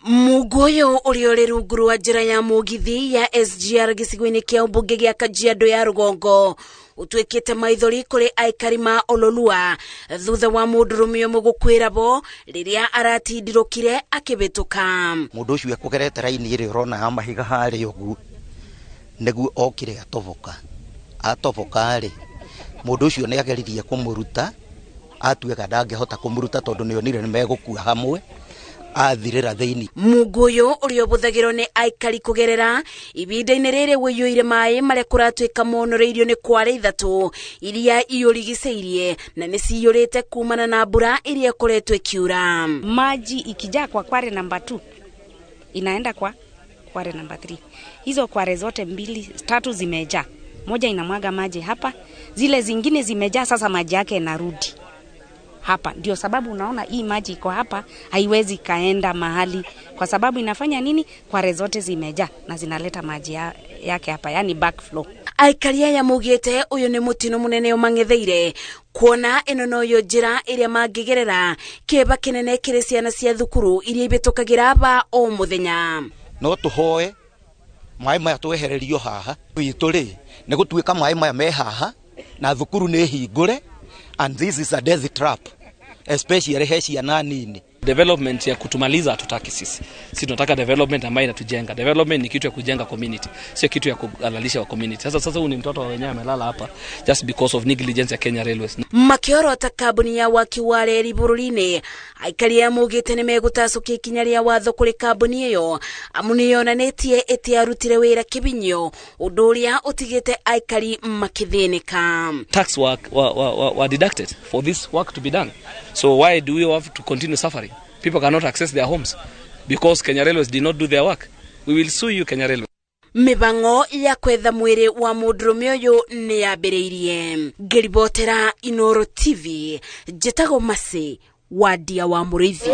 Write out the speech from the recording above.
Mugoyo uriore ruguru wa njira ya mugithi ya SGR gicigo-ini kia ubunge gia Kajiado ya Rugongo utwikite maithori kuri aikari ma Ololua thutha wa mundurume umwe gukwira bo riria aratindirukire akibituka. Mundu ucio akugerete raini iri urona ya mahiga hari ugu niguo okire atoboka ri mundu ucio ni ageririe kumuruta atuega ndangihota kumuruta tondu ni onire ni megukua hamwe athirira thiini. Mugoyo urio buthagiro ni aikari kugerera ibinda-ini riri wiyuire mai maria kuratwika monoreirio ni kware ithatu iria iyurigiceirie na ni ciyurite kumana na mbura iria kuretwe kiura. Maji ikijaa kwa kware namba 2 inaenda kwa kware namba 3. Hizo kware zote 3 zimejaa. Moja inamwaga maji hapa, zile zingine zimejaa, sasa maji yake yanarudi hapa. Ndio sababu unaona hii maji iko hapa haiwezi kaenda mahali, kwa sababu inafanya nini? Kware zote zimejaa na zinaleta maji yake hapa, yani backflow. Aikaria ya mugite uyu ni mutino munene umangetheire kuona ino noyo njira iria mangigerera kieba kinene kiri ciana cia thukuru iria ibitukagira ba o muthenya. No tuhoe mai maya twehererio haha witu ri ni gutwika mai maya me haha na thukuru ni hingure, and this is a death trap, especially he ciana nini. Development ya kutumaliza hatutaki sisi. Sisi tunataka development ambayo inatujenga. Development ni kitu ya kujenga community, sio kitu ya kuhalalisha wa community. Sasa huyu ni mtoto wenyewe amelala hapa just because of negligence ya Kenya Railways. Makioro ta kabuni ya waki wa reri bururi-ini aikaria mugite ni megutasukia ikinya ria watho kuri kabuni iyo amuni yonanitie eti arutire wira kibinyo undu uria utigite aikari makithinika. Tax were deducted for this work to be done. So why do we have to continue suffering? People cannot access their homes because Kenya Railways did not do their work. We will sue you, Kenya Railways. Mibango ya kwetha mwiri wa mundurume uyu ni yambiriirie. Ngiribotera Inooro TV, njetago Masi wa Ndia wa Muriithi.